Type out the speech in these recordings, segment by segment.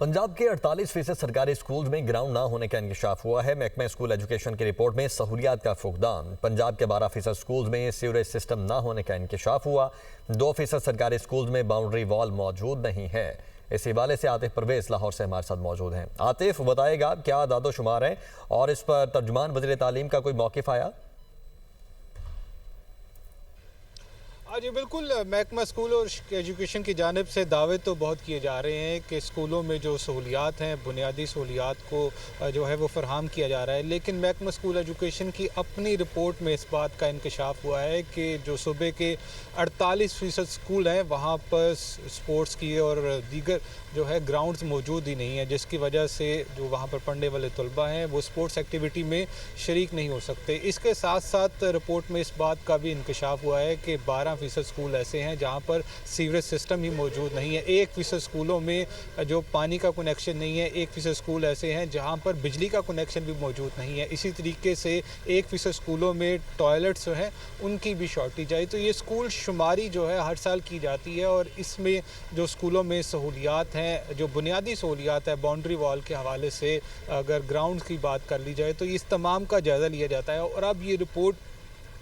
पंजाब के 48% सरकारी स्कूल में ग्राउंड ना होने का इंकशाफ हुआ है। महकमा स्कूल एजुकेशन की रिपोर्ट में सहूलियात का फुकदान। पंजाब के 12% स्कूल में सीवरेज सिस्टम ना होने का इंकशाफ हुआ। 2% सरकारी स्कूल में बाउंड्री वॉल मौजूद नहीं है। इस हवाले से आतिफ परवेज लाहौर से हमारे साथ मौजूद हैं। आतिफ, बताएगा क्या दादोशुमार है और इस पर तर्जुमान वज़ीर तालीम का कोई मौक़िफ़ आया? जी बिल्कुल, महकमा स्कूल और एजुकेशन की जानिब से दावे तो बहुत किए जा रहे हैं कि स्कूलों में जो सहूलियात हैं, बुनियादी सहूलियात को जो है वो फराहम किया जा रहा है। लेकिन महकमा स्कूल एजुकेशन की अपनी रिपोर्ट में इस बात का इंकशाफ हुआ है कि जो सूबे के 48% स्कूल हैं वहाँ पर स्पोर्ट्स की और दीगर जो है ग्राउंड्स मौजूद ही नहीं है, जिसकी वजह से जो वहाँ पर पढ़ने वाले तलबा हैं वो स्पोर्ट्स एक्टिविटी में शरीक नहीं हो सकते। इसके साथ साथ रिपोर्ट में इस बात का भी इंकशाफ हुआ है कि 12% स्कूल ऐसे हैं जहाँ पर सीवरेज सिस्टम ही मौजूद नहीं है। 1% स्कूलों में जो पानी का कनेक्शन नहीं है। 1% स्कूल ऐसे हैं जहाँ पर बिजली का कनेक्शन भी मौजूद नहीं है। इसी तरीके से 1% स्कूलों में टॉयलेट्स जो हैं उनकी भी शॉर्टेज आई। तो ये स्कूल शुमारी जो है हर साल की जाती है और इसमें जो स्कूलों में सहूलियात हैं, जो बुनियादी सहूलियात है, बाउंड्री वॉल के हवाले से अगर ग्राउंड की बात कर ली जाए तो इस तमाम का जायज़ा लिया जाता है। और अब ये रिपोर्ट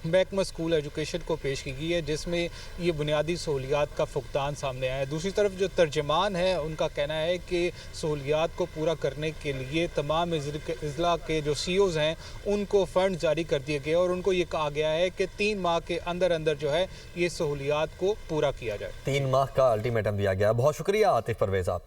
महकमा स्कूल एजुकेशन को पेश की गई है जिसमें ये बुनियादी सहूलियात का फुकदान सामने आया है। दूसरी तरफ जो तर्जमान है उनका कहना है कि सहूलियात को पूरा करने के लिए तमाम अज़ला के जो CEOs हैं उनको फ़ंड जारी कर दिए गए और उनको ये कहा गया है कि 3 माह के अंदर अंदर जो है ये सहूलियात को पूरा किया जाए। 3 माह का अल्टीमेटम दिया गया। बहुत शुक्रिया आतिफ परवेज आपका।